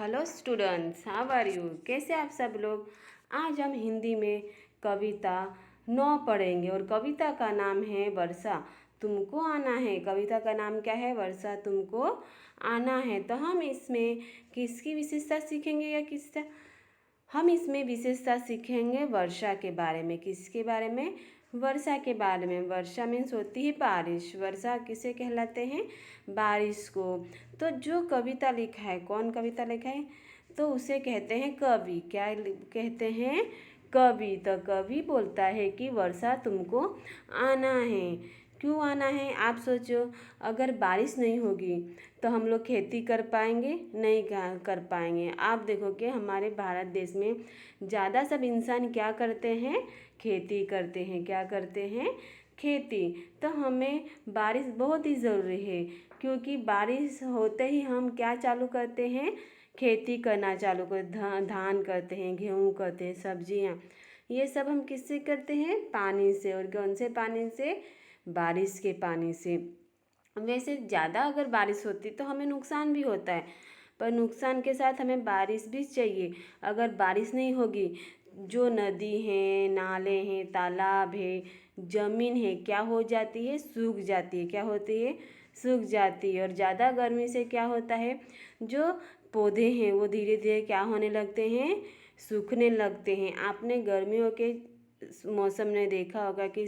Hello students, how are you. कैसे आप सब लोग। आज हम हिंदी में कविता 9 पढ़ेंगे और कविता का नाम है वर्षा तुमको आना है। कविता का नाम क्या है? वर्षा तुमको आना है। तो हम इसमें किसकी विशेषता सीखेंगे या किसका? हम इसमें विशेषता सीखेंगे वर्षा के बारे में। किसके बारे में? वर्षा के बारे में। वर्षा मीन्स होती है बारिश। वर्षा किसे कहलाते हैं? बारिश को। तो जो कविता लिखा है, कौन कविता लिखा है? तो उसे कहते हैं कवि। क्या कहते हैं? कवि। तो कवि बोलता है कि वर्षा तुमको आना है। क्यों आना है? आप सोचो, अगर बारिश नहीं होगी तो हम लोग खेती कर पाएंगे? नहीं कर पाएंगे। आप देखो कि हमारे भारत देश में ज़्यादा सब इंसान क्या करते हैं? खेती करते हैं। क्या करते हैं? खेती। तो हमें बारिश बहुत ही ज़रूरी है, क्योंकि बारिश होते ही हम क्या चालू करते हैं? खेती करना चालू कर धान करते हैं, गेहूँ करते हैं, सब्जियाँ। ये सब हम किससे करते हैं? पानी से। और कौन से पानी से? बारिश के पानी से। वैसे ज़्यादा अगर बारिश होती तो हमें नुकसान भी होता है, पर नुकसान के साथ हमें बारिश भी चाहिए। अगर बारिश नहीं होगी, जो नदी हैं, नाले हैं, तालाब है, ज़मीन है, क्या हो जाती है? सूख जाती है। क्या होती है? सूख जाती है। और ज़्यादा गर्मी से क्या होता है? जो पौधे हैं वो धीरे धीरे क्या होने लगते हैं? सूखने लगते हैं। आपने गर्मियों के मौसम में देखा होगा कि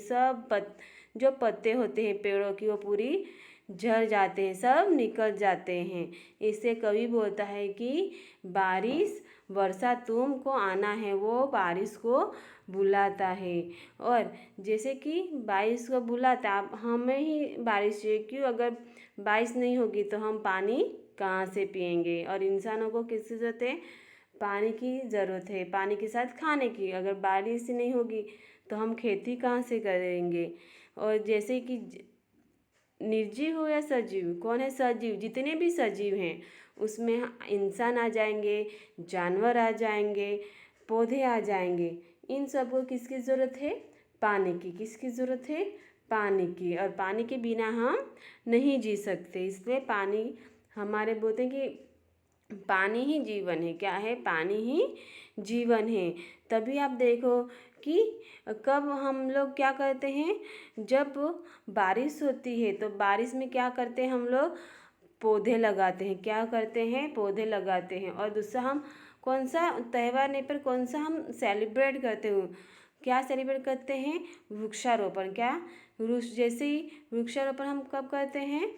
जो पत्ते होते हैं पेड़ों की, वो पूरी झड़ जाते हैं, सब निकल जाते हैं। इससे कवि बोलता है कि बारिश, वर्षा तुमको आना है। वो बारिश को बुलाता है। और जैसे कि बारिश को बुलाता, आप हमें ही बारिश चाहिए। क्यों? अगर बारिश नहीं होगी तो हम पानी कहाँ से पिएंगे? और इंसानों को किसकी ज़रूरत है? पानी की ज़रूरत है। पानी के साथ खाने की। अगर बारिश नहीं होगी तो हम खेती कहाँ से करेंगे? और जैसे कि निर्जीव हो या सजीव, कौन है सजीव? जितने भी सजीव हैं उसमें इंसान आ जाएंगे, जानवर आ जाएंगे, पौधे आ जाएंगे। इन सबको किसकी ज़रूरत है? पानी की। किसकी ज़रूरत है? पानी की। और पानी के बिना हम नहीं जी सकते। इसलिए पानी, हमारे बोलते हैं कि पानी ही जीवन है। क्या है? पानी ही जीवन है। तभी आप देखो कि कब हम लोग क्या करते हैं, जब बारिश होती है तो बारिश में क्या करते हैं हम लोग? पौधे लगाते हैं। क्या करते हैं? पौधे लगाते हैं। और दूसरा, हम कौन सा त्यौहार नहीं पर कौन सा हम सेलिब्रेट करते हो? क्या सेलिब्रेट करते हैं? वृक्षारोपण। क्या? वृक्ष। जैसे ही वृक्षारोपण हम कब करते हैं?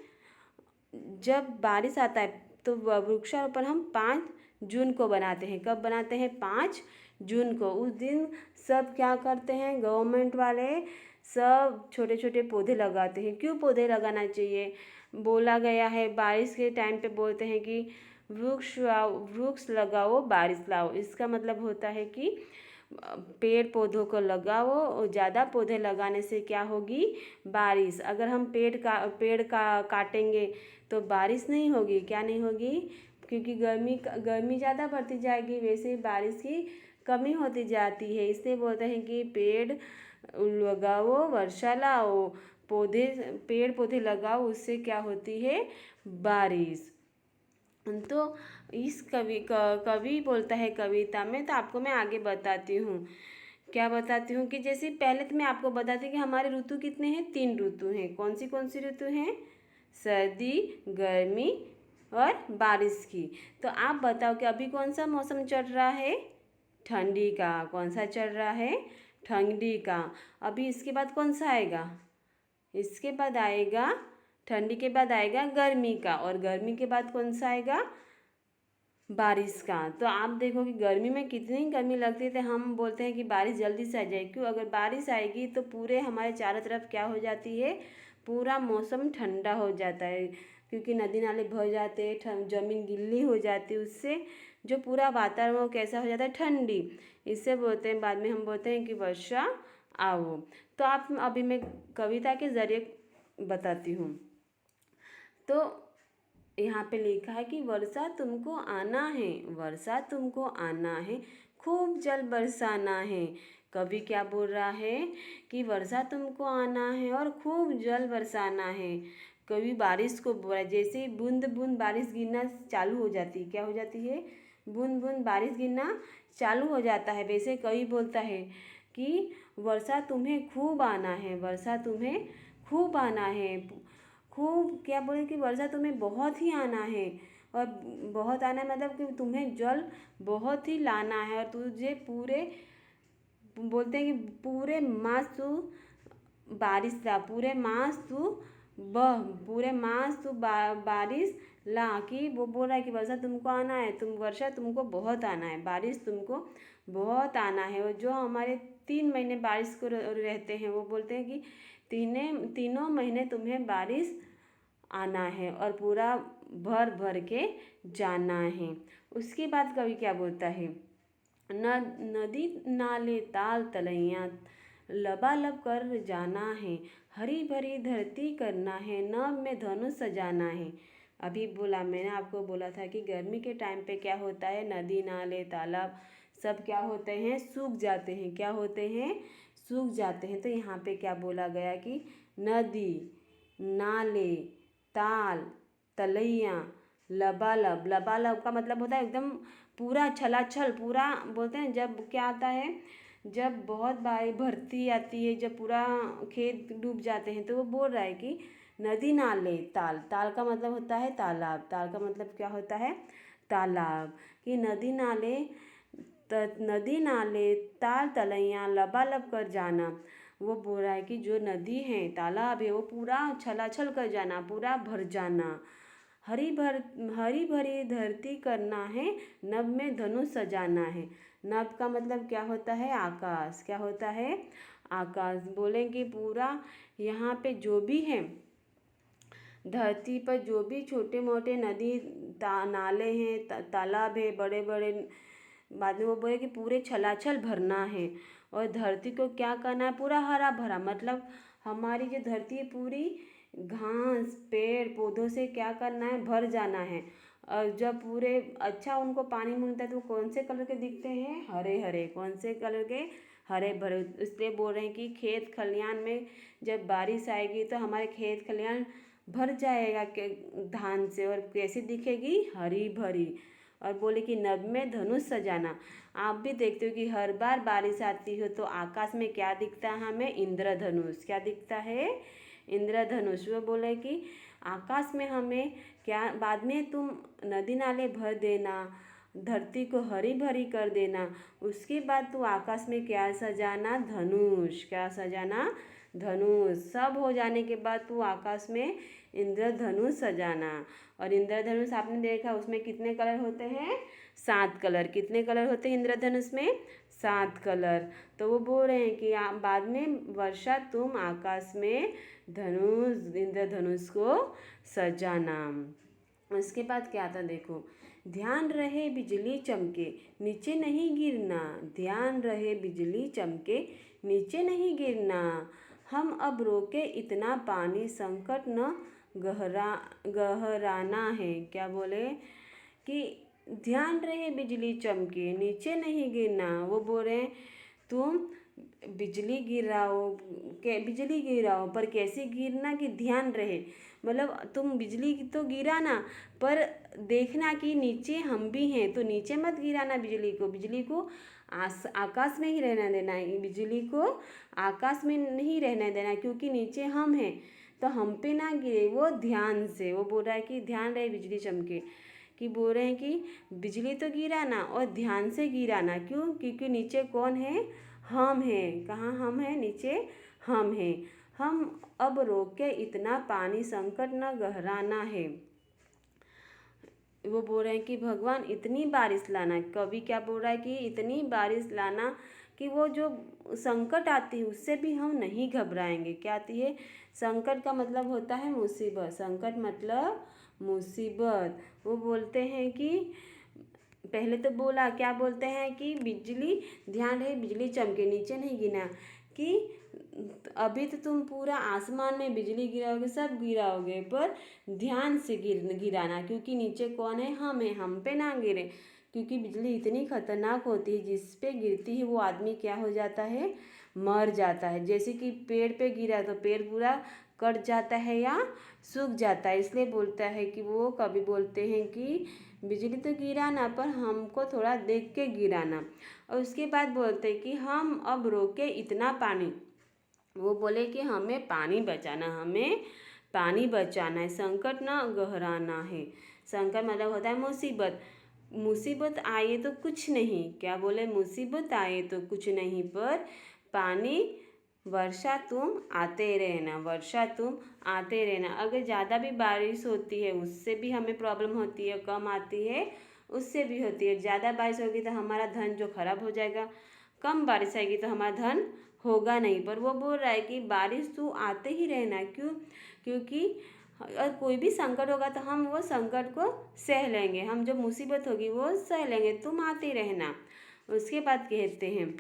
जब बारिश आता है। तो वृक्षारोपण हम 5 जून को बनाते हैं। कब बनाते हैं? 5 जून को। उस दिन सब क्या करते हैं? गवर्नमेंट वाले सब छोटे छोटे पौधे लगाते हैं। क्यों पौधे लगाना चाहिए? बोला गया है, बारिश के टाइम पे बोलते हैं कि वृक्ष लगाओ बारिश लाओ। इसका मतलब होता है कि पेड़ पौधों को लगाओ, और ज़्यादा पौधे लगाने से क्या होगी? बारिश। अगर हम पेड़ का काटेंगे तो बारिश नहीं होगी। क्या नहीं होगी? क्योंकि गर्मी ज़्यादा बढ़ती जाएगी, वैसे ही बारिश की कमी होती जाती है। इसलिए बोलते हैं कि पेड़ लगाओ वर्षा लाओ। पेड़ पौधे लगाओ, उससे क्या होती है? बारिश। तो इस कवि बोलता है कविता में। तो आपको मैं आगे बताती हूँ। क्या बताती हूँ कि जैसे पहले तो मैं आपको बताती हूँ कि हमारे ऋतु कितने हैं? 3 ऋतु हैं। कौन सी ऋतु हैं? सर्दी, गर्मी और बारिश की। तो आप बताओ कि अभी कौन सा मौसम चल रहा है? ठंडी का। कौन सा चल रहा है? ठंडी का। अभी इसके बाद कौन सा आएगा? इसके बाद आएगा, ठंडी के बाद आएगा गर्मी का। और गर्मी के बाद कौन सा आएगा? बारिश का। तो आप देखो कि गर्मी में कितनी गर्मी लगती है, तो हम बोलते हैं कि बारिश जल्दी से आ जाए। क्यों? अगर बारिश आएगी तो पूरे हमारे चारों तरफ क्या हो जाती है? पूरा मौसम ठंडा हो जाता है, क्योंकि नदी नाले भर जाते हैं, ज़मीन गिल्ली हो जाती है। उससे जो पूरा वातावरण वो कैसा हो जाता है? ठंडी। इससे बोलते हैं, बाद में हम बोलते हैं कि वर्षा आओ। तो आप अभी मैं कविता के ज़रिए बताती हूँ। तो यहाँ पे लिखा है कि वर्षा तुमको आना है, वर्षा तुमको आना है, खूब जल बरसाना है। कवि क्या बोल रहा है? कि वर्षा तुमको आना है और खूब जल बरसाना है। कवि बारिश को बोला, जैसे ही बूंद बूंद बारिश गिरना चालू हो जाती है, क्या हो जाती है, बूंद बूंद बारिश गिरना चालू हो जाता है, वैसे कवि बोलता है कि वर्षा तुम्हें खूब आना है, वर्षा तुम्हें खूब आना है। खूब क्या बोले कि वर्षा तुम्हें बहुत ही आना है, और बहुत आना है मतलब कि तुम्हें जल बहुत ही लाना है, और तुझे पूरे बोलते हैं कि पूरे मास तू बारिश ला, पूरे मास तू बह, पूरे मास तू बारिश ला, कि वो बोल रहा है कि वर्षा तुमको आना है, वर्षा तुमको बहुत आना है, बारिश तुमको बहुत आना है। और जो हमारे 3 महीने बारिश को रहते हैं, वो बोलते हैं कि तीनों महीने तुम्हें बारिश आना है और पूरा भर भर के जाना है। उसके बाद कवि क्या बोलता है, नदी नाले ताल तलैया लबालब कर जाना है, हरी भरी धरती करना है, नभ में धनुष सजाना है। अभी बोला, मैंने आपको बोला था कि गर्मी के टाइम पे क्या होता है, नदी नाले तालाब सब क्या होते हैं, सूख जाते हैं, क्या होते हैं, सूख जाते हैं। तो यहाँ पे क्या बोला गया कि नदी नाले ताल तलैया लबालब, लबालब का मतलब होता है एकदम पूरा छलाछल, पूरा बोलते हैं जब क्या आता है, जब बहुत बारी भरती आती है, जब पूरा खेत डूब जाते हैं, तो वो बोल रहा है कि नदी नाले ताल, ताल का मतलब होता है तालाब, ताल का मतलब क्या होता है, तालाब, कि नदी नाले ताल तलैया लबालब कर जाना। वो बोल रहा है कि जो नदी है, तालाब है, वो पूरा छलाछल कर जाना, पूरा भर जाना, हरी भरी धरती करना है, नभ में धनुष सजाना है। नभ का मतलब क्या होता है, आकाश, क्या होता है, आकाश। बोलेंगे पूरा यहाँ पे जो भी है, धरती पर जो भी छोटे मोटे नदी नाले हैं, तालाब है, बड़े बड़े, बाद में वो बोले कि पूरे छलाछल भरना है, और धरती को क्या करना है, पूरा हरा भरा, मतलब हमारी जो धरती है पूरी घास पेड़ पौधों से क्या करना है, भर जाना है। और जब पूरे अच्छा उनको पानी मिलता है तो कौन से कलर के दिखते हैं, हरे हरे, कौन से कलर के, हरे भरे। इसलिए बोल रहे हैं कि खेत खलियान में जब बारिश आएगी तो हमारे खेत खलियान भर जाएगा के धान से, और कैसी दिखेगी, हरी भरी। और बोले कि नभ में धनुष सजाना। आप भी देखते हो कि हर बार बारिश आती हो तो आकाश में क्या दिखता है हमें, इंद्रधनुष, क्या दिखता है, इंद्रधनुष। वो बोले कि आकाश में हमें क्या, बाद में तुम नदी नाले भर देना, धरती को हरी भरी कर देना, उसके बाद तू आकाश में क्या सजाना, धनुष, क्या सजाना, धनुष। सब हो जाने के बाद तू आकाश में इंद्रधनुष सजाना। और इंद्रधनुष आपने देखा उसमें कितने कलर होते हैं, 7 कलर। कितने कलर होते हैं इंद्रधनुष में, 7 कलर। तो वो बोल रहे हैं कि बाद में वर्षा तुम आकाश में इंद्रधनुष को सजाना। उसके बाद क्या था देखो, ध्यान रहे बिजली चमके नीचे नहीं गिरना, ध्यान रहे बिजली चमके नीचे नहीं गिरना, हम अब रोके इतना पानी संकट न गहराना है। क्या बोले कि ध्यान रहे बिजली चमके नीचे नहीं गिरना। वो बोल रहे हैं तुम बिजली गिराओ पर कैसे गिरना, कि ध्यान रहे, मतलब तुम बिजली तो गिराना पर देखना कि नीचे हम भी हैं, तो नीचे मत गिराना बिजली को, आकाश में ही रहना देना है, बिजली को आकाश में नहीं रहने देना, क्योंकि नीचे हम हैं तो हम पे ना गिरे, वो ध्यान से। वो बोल रहा है कि ध्यान रहे बिजली चमके, कि बोल रहे हैं कि बिजली तो गिराना और ध्यान से गिराना। क्यों, क्योंकि नीचे कौन है, हम हैं। कहाँ हम हैं, नीचे हम हैं। हम अब रोक के इतना पानी संकट न गहराना है। वो बोल रहे हैं कि भगवान इतनी बारिश लाना। कवि क्या बोल रहा है कि इतनी बारिश लाना कि वो जो संकट आती है उससे भी हम नहीं घबराएंगे। क्या आती है, संकट का मतलब होता है मुसीबत, संकट मतलब मुसीबत। वो बोलते हैं कि पहले तो बोला, क्या बोलते हैं कि बिजली, ध्यान रहे बिजली चमके नीचे नहीं गिना, कि अभी तो तुम पूरा आसमान में बिजली गिराओगे, सब गिराओगे, पर ध्यान से गिराना, क्योंकि नीचे कौन है, हम हैं, हम पे ना गिरे। क्योंकि बिजली इतनी खतरनाक होती है, जिस पे गिरती है वो आदमी क्या हो जाता है, मर जाता है। जैसे कि पेड़ पे गिरा तो पेड़ पूरा कट जाता है या सूख जाता है, इसलिए बोलता है कि वो कवि बोलते हैं कि बिजली तो गिराना पर हमको थोड़ा देख के गिराना। और उसके बाद बोलते हैं कि हम अब रोके इतना पानी। वो बोले कि हमें पानी बचाना, हमें पानी बचाना है, संकट ना गहराना है। संकट मतलब होता है मुसीबत। मुसीबत आए तो कुछ नहीं, क्या बोले, मुसीबत आए तो कुछ नहीं, पर पानी वर्षा तुम आते रहना, वर्षा तुम आते रहना। अगर ज़्यादा भी बारिश होती है उससे भी हमें प्रॉब्लम होती है, कम आती है उससे भी होती है। ज़्यादा बारिश होगी तो हमारा धन जो खराब हो जाएगा, कम बारिश आएगी तो हमारा धन होगा नहीं। पर वो बोल रहा है कि बारिश तू आते ही रहना, क्यों, क्योंकि और कोई भी संकट होगा तो हम वो संकट को सह लेंगे, हम जो मुसीबत होगी वो सह लेंगे, तुम आते रहना। उसके बाद कहते हैं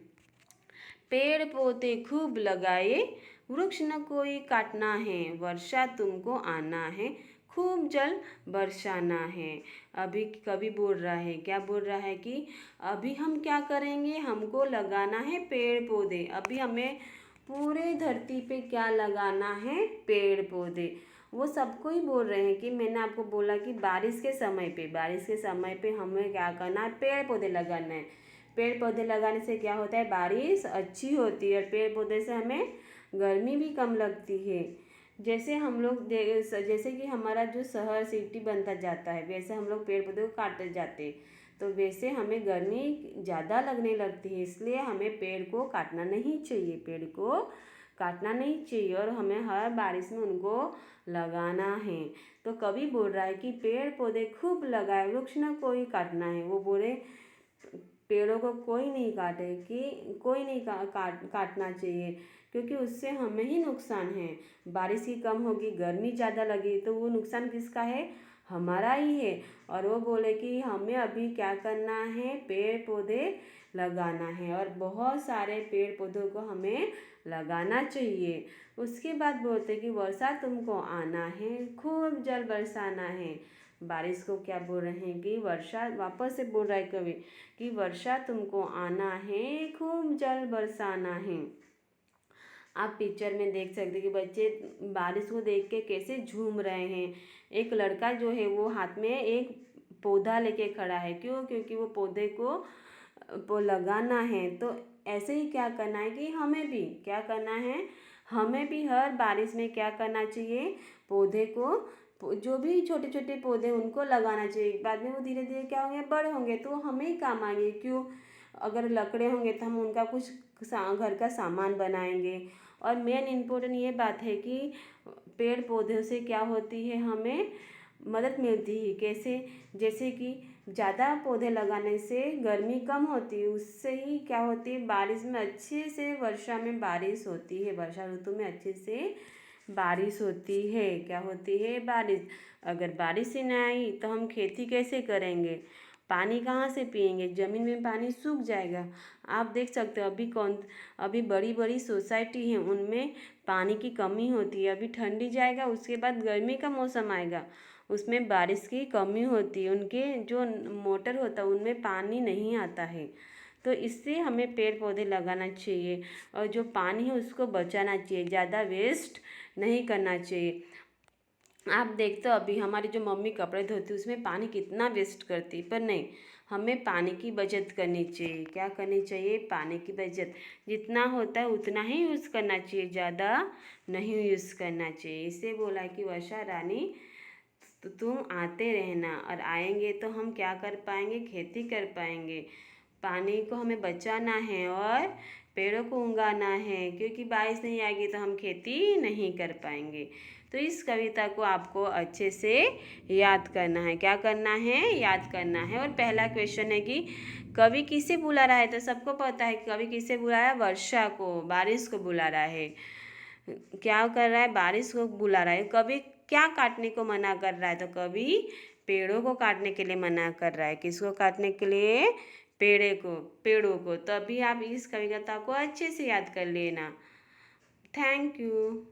पेड़ पौधे खूब लगाए, वृक्ष न कोई काटना है, वर्षा तुमको आना है, खूब जल बरसाना है। अभी कवि बोल रहा है, क्या बोल रहा है कि अभी हम क्या करेंगे, हमको लगाना है पेड़ पौधे। अभी हमें पूरे धरती पे क्या लगाना है, पेड़ पौधे। वो सबको ही बोल रहे हैं कि मैंने आपको बोला कि बारिश के समय पे हमें क्या करना है, पेड़ पौधे लगाना है। पेड़ पौधे लगाने से क्या होता है, बारिश अच्छी होती है। पेड़ पौधे से हमें गर्मी भी कम लगती है। जैसे हम लोग जैसे कि हमारा जो शहर सिटी बनता जाता है, वैसे हम लोग पेड़ पौधे को काटते जाते हैं, तो वैसे हमें गर्मी ज़्यादा लगने लगती है। इसलिए हमें पेड़ को काटना नहीं चाहिए, पेड़ को काटना नहीं चाहिए, और हमें हर बारिश में उनको लगाना है। तो कवि बोल रहा है कि पेड़ पौधे खूब लगाए, वृक्ष न कोई काटना है। वो बोले पेड़ों को कोई नहीं काटे, कि कोई नहीं काटना चाहिए, क्योंकि उससे हमें ही नुकसान है। बारिश ही कम होगी, गर्मी ज़्यादा लगी तो वो नुकसान किसका है, हमारा ही है। और वो बोले कि हमें अभी क्या करना है, पेड़ पौधे लगाना है, और बहुत सारे पेड़ पौधों को हमें लगाना चाहिए। उसके बाद बोलते कि वर्षा तुमको आना है, खूब जल बरसाना है। बारिश को क्या बोल रहे हैं कि वर्षा, वापस से बोल रहा है कवि कि वर्षा तुमको आना है, खूब जल बरसाना है। आप पिक्चर में देख सकते कि बच्चे बारिश को देख के कैसे झूम रहे हैं। एक लड़का जो है वो हाथ में एक पौधा लेके खड़ा है, क्यों, क्योंकि वो पौधे को लगाना है। तो ऐसे ही क्या करना है कि हमें भी क्या करना है, हमें भी हर बारिश में क्या करना चाहिए, पौधे को, जो भी छोटे छोटे पौधे उनको लगाना चाहिए। बाद में वो धीरे धीरे क्या होंगे, बड़े होंगे तो हमें ही काम आएंगे। क्यों, अगर लकड़े होंगे तो हम उनका कुछ घर का सामान बनाएंगे। और मेन इम्पोर्टेंट ये बात है कि पेड़ पौधों से क्या होती है, हमें मदद मिलती है। कैसे, जैसे कि ज़्यादा पौधे लगाने से गर्मी कम होती है, उससे ही क्या होती है, बारिश में अच्छे से, वर्षा में बारिश होती है, वर्षा ऋतु में अच्छे से बारिश होती है। क्या होती है, बारिश। अगर बारिश ही ना आई तो हम खेती कैसे करेंगे, पानी कहाँ से पिएंगे, ज़मीन में पानी सूख जाएगा। आप देख सकते हो अभी बड़ी बड़ी सोसाइटी हैं उनमें पानी की कमी होती है। अभी ठंडी जाएगा, उसके बाद गर्मी का मौसम आएगा, उसमें बारिश की कमी होती है, उनके जो मोटर होता है उनमें पानी नहीं आता है। तो इससे हमें पेड़ पौधे लगाना चाहिए, और जो पानी है उसको बचाना चाहिए, ज़्यादा वेस्ट नहीं करना चाहिए। आप देखते हो अभी हमारी जो मम्मी कपड़े धोती है उसमें पानी कितना वेस्ट करती, पर नहीं, हमें पानी की बचत करनी चाहिए। क्या करनी चाहिए, पानी की बचत, जितना होता है उतना ही यूज़ करना चाहिए, ज़्यादा नहीं यूज़ करना चाहिए। इसे बोला कि वर्षा रानी तो तुम आते रहना, और आएंगे तो हम क्या कर पाएंगे, खेती कर पाएंगे। पानी को हमें बचाना है और पेड़ों को उगाना है, क्योंकि बारिश नहीं आएगी तो हम खेती नहीं कर पाएंगे। तो इस कविता को आपको अच्छे से याद करना है। क्या करना है, याद करना है। और पहला क्वेश्चन है कि कवि किसे बुला रहा है, तो सबको पता है कि कवि किसे बुला रहा है, वर्षा को, बारिश को बुला रहा है। क्या कर रहा है, बारिश को बुला रहा है। कवि क्या काटने को मना कर रहा है, तो कवि पेड़ों को काटने के लिए मना कर रहा है। किसको काटने के लिए, पेड़ों को। तो अभी आप इस कविता को अच्छे से याद कर लेना। Thank you.